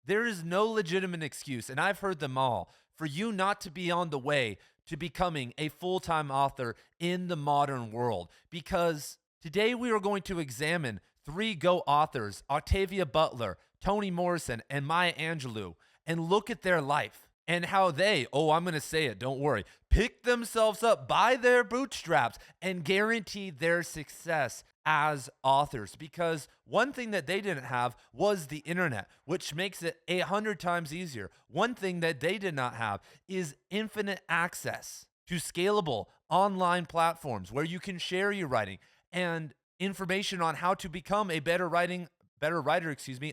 There is no legitimate excuse, and I've heard them all, for you not to be on the way to becoming a full-time author in the modern world. Because today we are going to examine three Go authors, Octavia Butler, Toni Morrison, and Maya Angelou, and look at their life and how they, I'm going to say it, don't worry, pick themselves up by their bootstraps and guarantee their success as authors. Because one thing that they didn't have was the internet, which makes it 100 times easier. One thing that they did not have is infinite access to scalable online platforms where you can share your writing and information on how to become a better writer,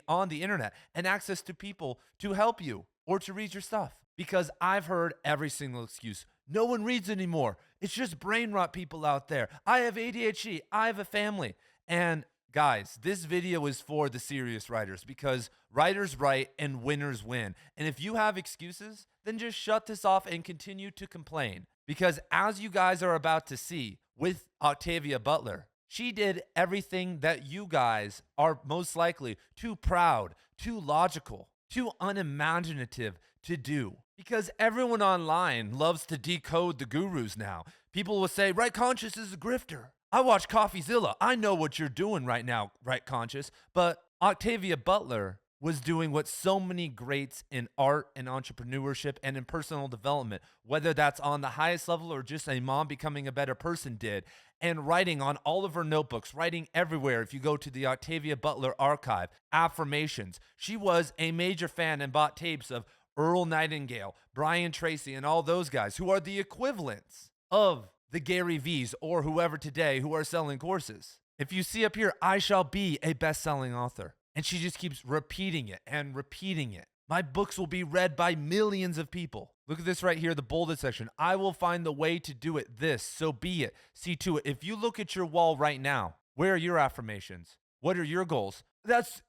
on the internet, and access to people to help you or to read your stuff. Because I've heard every single excuse. No one reads anymore. It's just brain rot people out there. I have ADHD. I have a family. And guys, this video is for the serious writers, because writers write and winners win. And if you have excuses, then just shut this off and continue to complain. Because as you guys are about to see with Octavia Butler, she did everything that you guys are most likely too proud, too logical, too unimaginative to do. Because everyone online loves to decode the gurus now. People will say, Right Conscious is a grifter. I watch CoffeeZilla. I know what you're doing right now, Right Conscious. But Octavia Butler was doing what so many greats in art and entrepreneurship and in personal development, whether that's on the highest level or just a mom becoming a better person, did. And writing on all of her notebooks, writing everywhere. If you go to the Octavia Butler archive, affirmations. She was a major fan and bought tapes of Earl Nightingale, Brian Tracy, and all those guys who are the equivalents of the Gary V's or whoever today who are selling courses. If you see up here, I shall be a best-selling author. And she just keeps repeating it and repeating it. My books will be read by millions of people. Look at this right here, the bolded section. I will find the way to do it. This, so be it. See to it. If you look at your wall right now, where are your affirmations? What are your goals? That's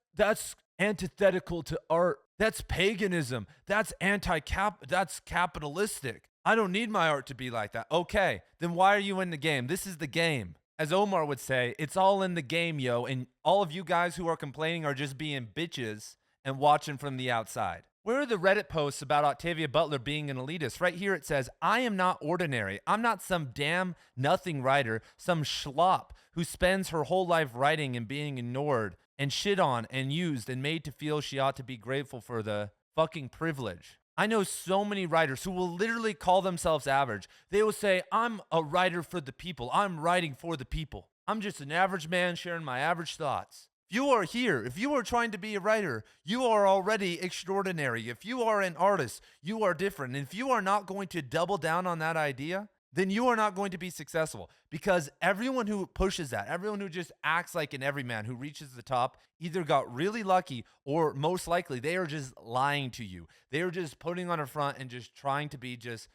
antithetical to art. That's paganism. That's that's capitalistic. I don't need my art to be like that. Okay, then why are you in the game? This is the game. As Omar would say, it's all in the game, yo. And all of you guys who are complaining are just being bitches and watching from the outside. Where are the Reddit posts about Octavia Butler being an elitist? Right here it says, I am not ordinary. I'm not some damn nothing writer, some schlop who spends her whole life writing and being ignored and shit on and used and made to feel she ought to be grateful for the fucking privilege. I know so many writers who will literally call themselves average. They will say, I'm a writer for the people. I'm writing for the people. I'm just an average man sharing my average thoughts. If you are here, if you are trying to be a writer, you are already extraordinary. If you are an artist, you are different. And if you are not going to double down on that idea, then you are not going to be successful. Because everyone who pushes that, everyone who just acts like an everyman who reaches the top, either got really lucky or most likely they are just lying to you. They are just putting on a front and just trying to be just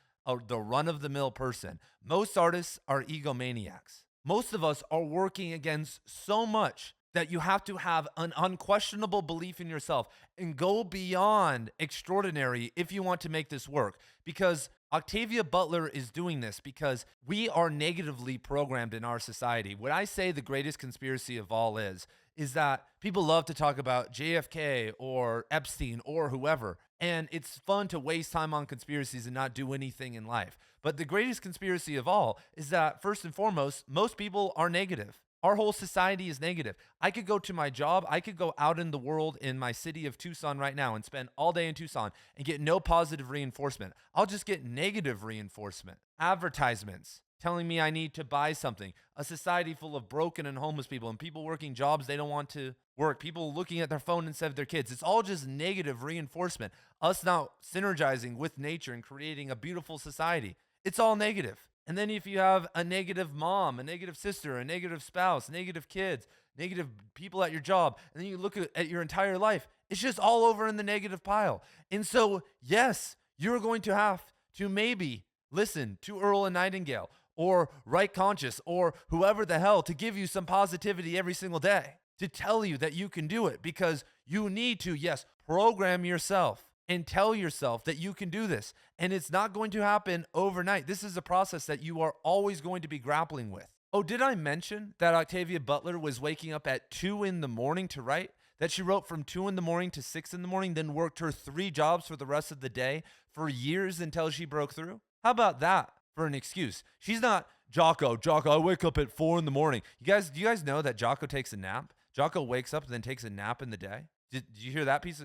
the run-of-the-mill person. Most artists are egomaniacs. Most of us are working against so much that you have to have an unquestionable belief in yourself and go beyond extraordinary if you want to make this work. Because Octavia Butler is doing this because we are negatively programmed in our society. What I say the greatest conspiracy of all is that people love to talk about JFK or Epstein or whoever, and it's fun to waste time on conspiracies and not do anything in life. But the greatest conspiracy of all is that, first and foremost, most people are negative. Our whole society is negative. I could go to my job. I could go out in the world in my city of Tucson right now and spend all day in Tucson and get no positive reinforcement. I'll just get negative reinforcement. Advertisements telling me I need to buy something. A society full of broken and homeless people and people working jobs they don't want to work. People looking at their phone instead of their kids. It's all just negative reinforcement. Us not synergizing with nature and creating a beautiful society. It's all negative. And then if you have a negative mom, a negative sister, a negative spouse, negative kids, negative people at your job, and then you look at your entire life, it's just all over in the negative pile. And so, yes, you're going to have to maybe listen to Earl and Nightingale or Right Conscious or whoever the hell to give you some positivity every single day, to tell you that you can do it, because you need to, yes, program yourself and tell yourself that you can do this. And it's not going to happen overnight. This is a process that you are always going to be grappling with. Oh, did I mention that Octavia Butler was waking up at 2 a.m. to write? that she wrote from 2 in the morning to 6 in the morning, then worked her 3 jobs for the rest of the day for years until she broke through? How about that for an excuse? She's not Jocko, I wake up at 4 in the morning. Do you guys know that Jocko takes a nap? Jocko wakes up and then takes a nap in the day. Did you hear that piece?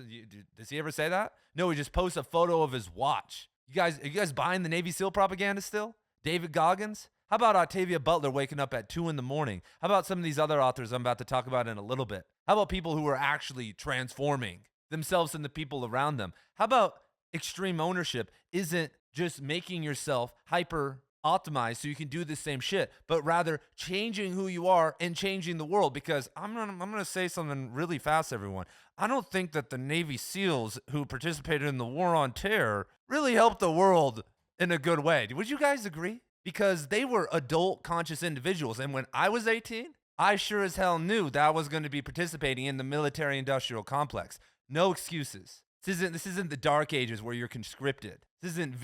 Does he ever say that? No, he just posts a photo of his watch. Are you guys buying the Navy SEAL propaganda still? David Goggins? How about Octavia Butler waking up at 2 in the morning? How about some of these other authors I'm about to talk about in a little bit? How about people who are actually transforming themselves and the people around them? How about extreme ownership isn't just making yourself hyper optimized so you can do the same shit, but rather changing who you are and changing the world? Because I'm gonna say something really fast, everyone. I don't think that the Navy SEALs who participated in the War on Terror really helped the world in a good way. Would you guys agree? Because they were adult conscious individuals. And when I was 18, I sure as hell knew that I was going to be participating in the military industrial complex. No excuses. This isn't the dark ages where you're conscripted. This isn't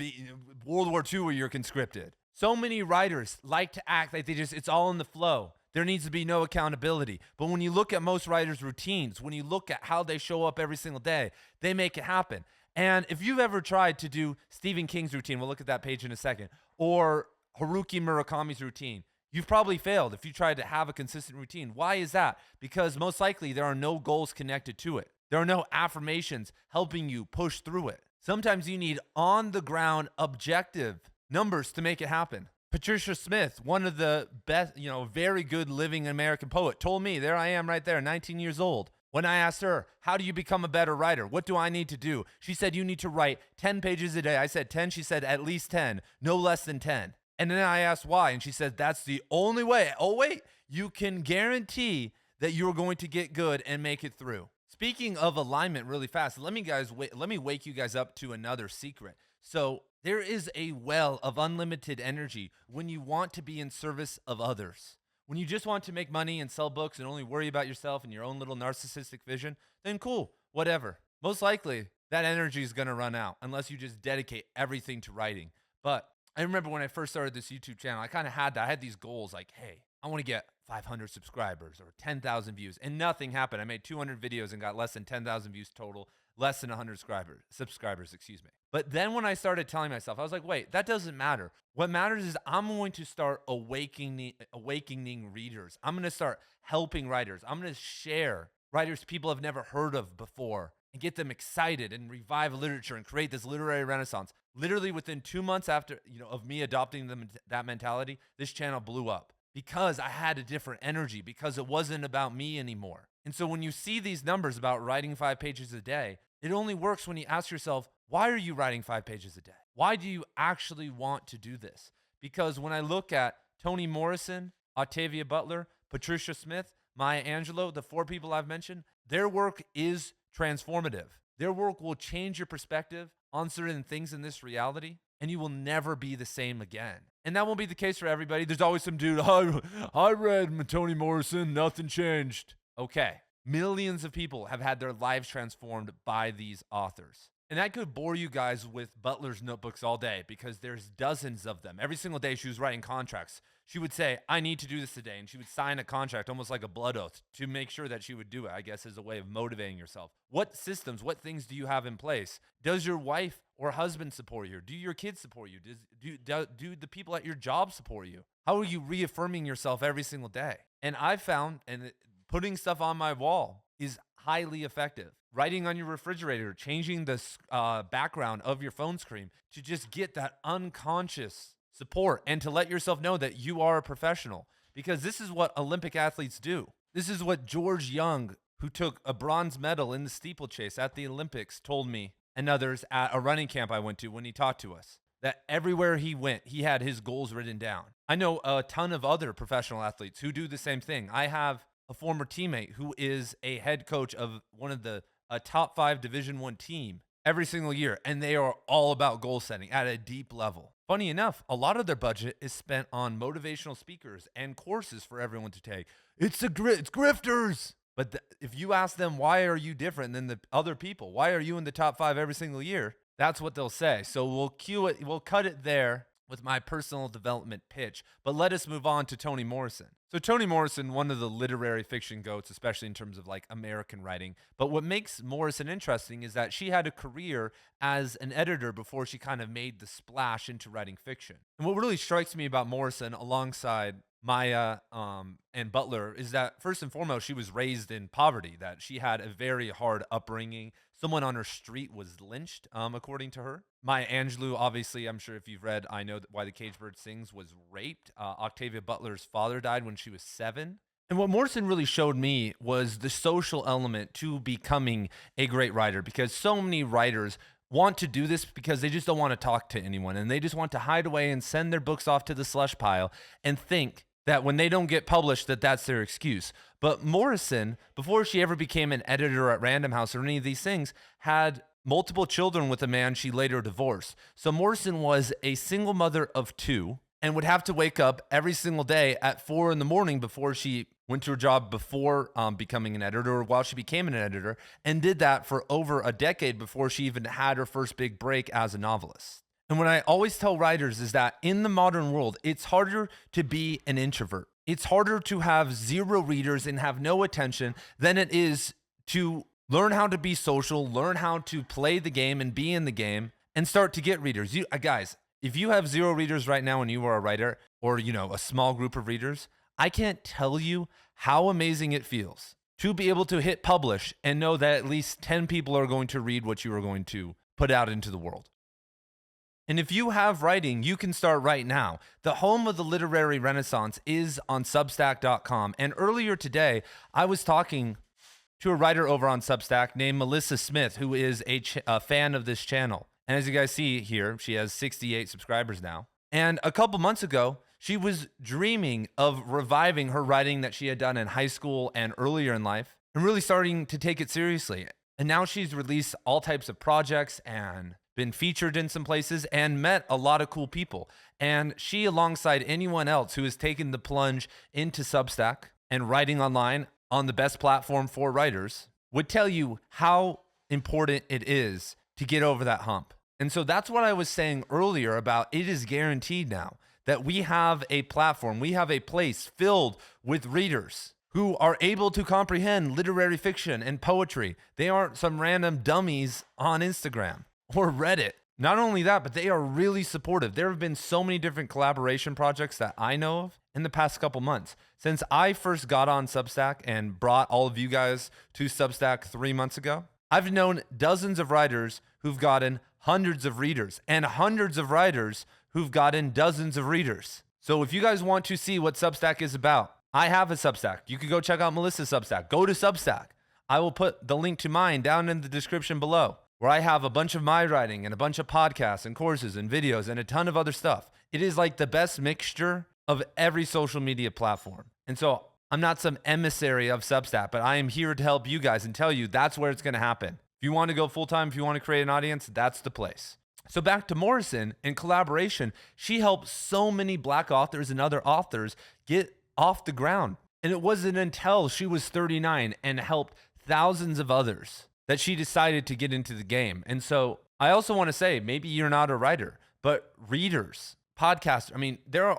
World War II where you're conscripted. So many writers like to act like it's all in the flow. There needs to be no accountability. But when you look at most writers' routines, when you look at how they show up every single day, they make it happen. And if you've ever tried to do Stephen King's routine, we'll look at that page in a second, or Haruki Murakami's routine, you've probably failed if you tried to have a consistent routine. Why is that? Because most likely there are no goals connected to it. There are no affirmations helping you push through it. Sometimes you need on-the-ground objective numbers to make it happen. Patricia Smith, one of the best, very good living American poet, told me, there I am right there, 19 years old. When I asked her, how do you become a better writer? What do I need to do? She said, you need to write 10 pages a day. I said 10. She said, at least 10, no less than 10. And then I asked why, and she said, that's the only way. Oh, wait, you can guarantee that you're going to get good and make it through. Speaking of alignment really fast, let me wake you guys up to another secret. So there is a well of unlimited energy when you want to be in service of others. When you just want to make money and sell books and only worry about yourself and your own little narcissistic vision, then cool, whatever. Most likely, that energy is going to run out unless you just dedicate everything to writing. But I remember when I first started this YouTube channel, I kind of had that. I had these goals like, hey, I want to get 500 subscribers or 10,000 views, and nothing happened. I made 200 videos and got less than 10,000 views total, less than 100 subscribers. But then when I started telling myself, I was like, wait, that doesn't matter. What matters is I'm going to start awakening readers. I'm going to start helping writers. I'm going to share writers people have never heard of before and get them excited and revive literature and create this literary renaissance. Literally within 2 months after, of me adopting that mentality, this channel blew up because I had a different energy, because it wasn't about me anymore. And so when you see these numbers about writing 5 pages a day, it only works when you ask yourself, why are you writing 5 pages a day? Why do you actually want to do this? Because when I look at Toni Morrison, Octavia Butler, Patricia Smith, Maya Angelou, the 4 people I've mentioned, their work is transformative. Their work will change your perspective on certain things in this reality, and you will never be the same again. And that won't be the case for everybody. There's always some dude, I read Toni Morrison, nothing changed. Okay, millions of people have had their lives transformed by these authors. And I could bore you guys with Butler's notebooks all day because there's dozens of them. Every single day she was writing contracts. She would say, I need to do this today. And she would sign a contract almost like a blood oath to make sure that she would do it, I guess, as a way of motivating yourself. What systems, what things do you have in place? Does your wife or husband support you? Do your kids support you? Do the people at your job support you? How are you reaffirming yourself every single day? And I've found, putting stuff on my wall is highly effective. Writing on your refrigerator, changing the background of your phone screen to just get that unconscious support and to let yourself know that you are a professional, because this is what Olympic athletes do. This is what George Young, who took a bronze medal in the steeplechase at the Olympics, told me and others at a running camp I went to when he talked to us, that everywhere he went, he had his goals written down. I know a ton of other professional athletes who do the same thing. I have a former teammate who is a head coach of one of the top 5 Division I team every single year, and they are all about goal setting at a deep level. Funny enough, a lot of their budget is spent on motivational speakers and courses for everyone to take. It's grifters. But if you ask them, why are you different than the other people? Why are you in the top 5 every single year? That's what they'll say. So we'll cut it there with my personal development pitch. But let us move on to Toni Morrison. So Toni Morrison, one of the literary fiction goats, especially in terms of like American writing. But what makes Morrison interesting is that she had a career as an editor before she kind of made the splash into writing fiction. And what really strikes me about Morrison, alongside Maya and Butler, is that first and foremost, she was raised in poverty, that she had a very hard upbringing. Someone on her street was lynched, according to her. Maya Angelou, obviously, I'm sure if you've read I Know Why the Caged Bird Sings, was raped. Octavia Butler's father died when she was 7. And what Morrison really showed me was the social element to becoming a great writer, because so many writers want to do this because they just don't want to talk to anyone, and they just want to hide away and send their books off to the slush pile and think that when they don't get published, that that's their excuse. But Morrison, before she ever became an editor at Random House or any of these things, had multiple children with a man she later divorced. So Morrison was a single mother of 2 and would have to wake up every single day at 4 in the morning before she went to her job before becoming an editor, or while she became an editor, and did that for over a decade before she even had her first big break as a novelist. And what I always tell writers is that in the modern world, it's harder to be an introvert. It's harder to have 0 readers and have no attention than it is to learn how to be social, learn how to play the game and be in the game, and start to get readers. You guys, if you have 0 readers right now and you are a writer, or a small group of readers, I can't tell you how amazing it feels to be able to hit publish and know that at least 10 people are going to read what you are going to put out into the world. And if you have writing, you can start right now. The home of the literary renaissance is on Substack.com. And earlier today, I was talking to a writer over on Substack named Melissa Smith, who is a fan of this channel. And as you guys see here, she has 68 subscribers now. And a couple months ago, she was dreaming of reviving her writing that she had done in high school and earlier in life, and really starting to take it seriously. And now she's released all types of projects and been featured in some places and met a lot of cool people. And she, alongside anyone else who has taken the plunge into Substack and writing online on the best platform for writers, would tell you how important it is to get over that hump. And so that's what I was saying earlier about it is guaranteed now that we have a platform, we have a place filled with readers who are able to comprehend literary fiction and poetry. They aren't some random dummies on Instagram or Reddit. Not only that, but they are really supportive. There have been so many different collaboration projects that I know of in the past couple months. Since I first got on Substack and brought all of you guys to Substack 3 months ago, I've known dozens of writers who've gotten hundreds of readers and hundreds of writers who've gotten dozens of readers. So if you guys want to see what Substack is about, I have a Substack. You can go check out Melissa's Substack. Go to Substack. I will put the link to mine down in the description below, where I have a bunch of my writing and a bunch of podcasts and courses and videos and a ton of other stuff. It is like the best mixture of every social media platform. And so I'm not some emissary of Substack, but I am here to help you guys and tell you that's where it's going to happen. If you want to go full-time, if you want to create an audience, that's the place. So back to Morrison, in collaboration, she helped so many Black authors and other authors get off the ground. And it wasn't until she was 39 and helped thousands of others that she decided to get into the game. And so I also want to say, maybe you're not a writer, but readers, podcasters, I mean, there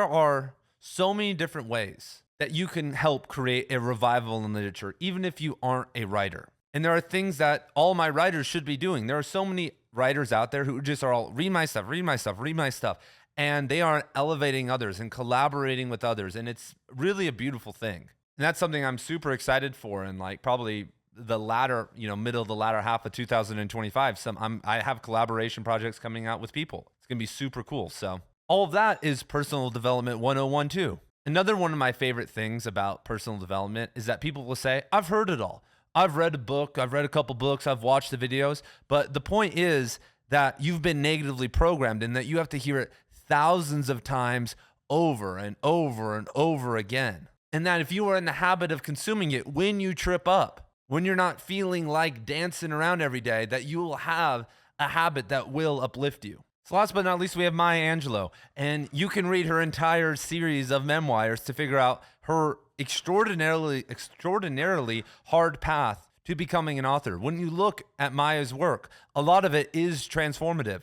are so many different ways that you can help create a revival in literature, even if you aren't a writer. And there are things that all my writers should be doing. There are so many writers out there who just are all read my stuff, read my stuff, read my stuff. And they aren't elevating others and collaborating with others. And it's really a beautiful thing. And that's something I'm super excited for. And like probably the latter, middle of the latter half of 2025, I have collaboration projects coming out with people. It's going to be super cool. So all of that is personal development 101 too. Another one of my favorite things about personal development is that people will say, I've heard it all. I've read a book, I've read a couple books, I've watched the videos, but the point is that you've been negatively programmed and that you have to hear it thousands of times over and over and over again. And that if you are in the habit of consuming it when you trip up, when you're not feeling like dancing around every day, that you will have a habit that will uplift you. So last but not least, we have Maya Angelou, and you can read her entire series of memoirs to figure out her extraordinarily hard path to becoming an author. When you look at Maya's work, a lot of it is transformative.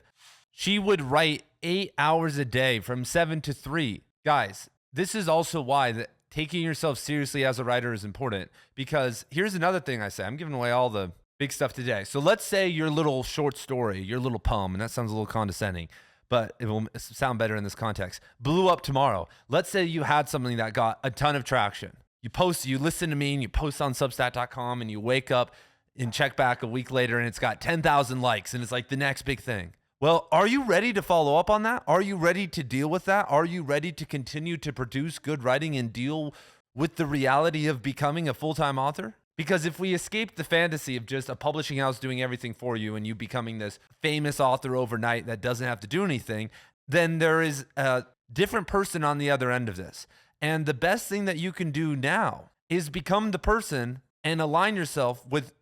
She would write 8 hours a day from 7 to 3. Guys, this is also why that taking yourself seriously as a writer is important, because here's another thing I say. I'm giving away all the big stuff today. So let's say your little short story, your little poem, and that sounds a little condescending, but it will sound better in this context, blew up tomorrow. Let's say you had something that got a ton of traction. You listen to me and you post on substack.com, and you wake up and check back a week later and it's got 10,000 likes and it's like the next big thing. Well, are you ready to follow up on that? Are you ready to deal with that? Are you ready to continue to produce good writing and deal with the reality of becoming a full-time author? Because if we escape the fantasy of just a publishing house doing everything for you and you becoming this famous author overnight that doesn't have to do anything, then there is a different person on the other end of this. And the best thing that you can do now is become the person and align yourself with,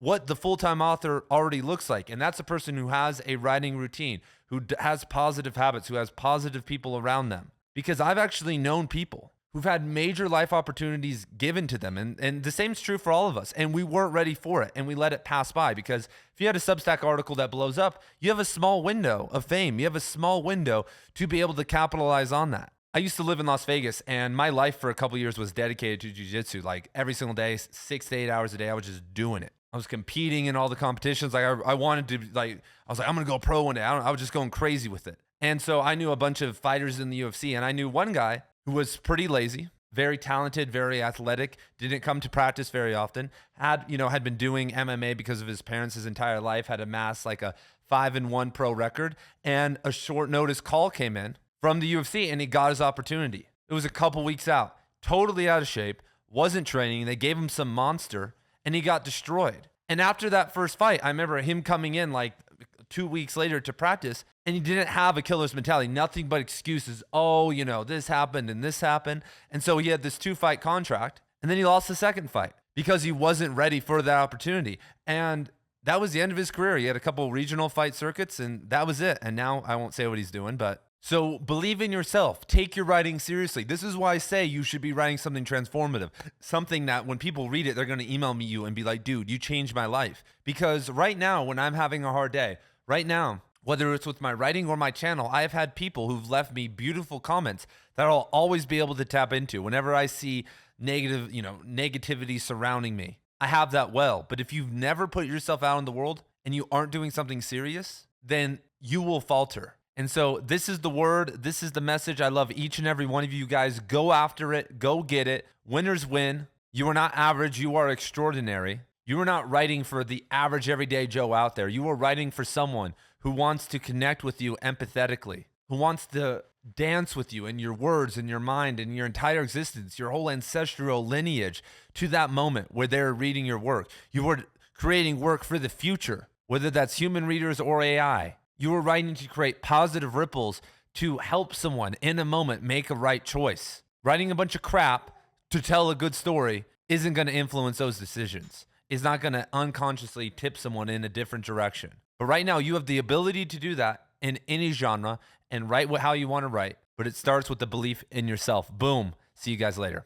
what the full-time author already looks like. And that's a person who has a writing routine, who has positive habits, who has positive people around them. Because I've actually known people who've had major life opportunities given to them. And the same is true for all of us. And we weren't ready for it, and we let it pass by. Because if you had a Substack article that blows up, you have a small window of fame. You have a small window to be able to capitalize on that. I used to live in Las Vegas, and my life for a couple of years was dedicated to jiu-jitsu. Like every single day, 6 to 8 hours a day, I was just doing it. I was competing in all the competitions. Like I wanted to, I was like, I'm going to go pro one day. I was just going crazy with it. And so I knew a bunch of fighters in the UFC, and I knew one guy who was pretty lazy, very talented, very athletic, didn't come to practice very often, had been doing MMA because of his parents his entire life, had amassed like a 5-1 pro record, and a short notice call came in from the UFC, and he got his opportunity. It was a couple weeks out, totally out of shape, wasn't training. They gave him some monster, and he got destroyed. And after that first fight, I remember him coming in like 2 weeks later to practice, and he didn't have a killer's mentality, nothing but excuses. Oh, this happened and this happened. And so he had this 2-fight contract, and then he lost the second fight because he wasn't ready for that opportunity. And that was the end of his career. He had a couple regional fight circuits, and that was it. And now I won't say what he's doing, but so believe in yourself. Take your writing seriously. This is why I say you should be writing something transformative, something that when people read it, they're going to email me you and be like, dude, you changed my life. Because right now, when I'm having a hard day, right now, whether it's with my writing or my channel, I have had people who've left me beautiful comments that I'll always be able to tap into whenever I see negativity surrounding me. I have that well. But if you've never put yourself out in the world and you aren't doing something serious, then you will falter. And so this is the word. This is the message. I love each and every one of you guys. Go after it. Go get it. Winners win. You are not average. You are extraordinary. You are not writing for the average everyday Joe out there. You are writing for someone who wants to connect with you empathetically, who wants to dance with you in your words, in your mind, in your entire existence, your whole ancestral lineage to that moment where they're reading your work. You are creating work for the future, whether that's human readers or AI. You are writing to create positive ripples to help someone in a moment make a right choice. Writing a bunch of crap to tell a good story isn't going to influence those decisions. It's not going to unconsciously tip someone in a different direction. But right now, you have the ability to do that in any genre and write how you want to write. But it starts with the belief in yourself. Boom. See you guys later.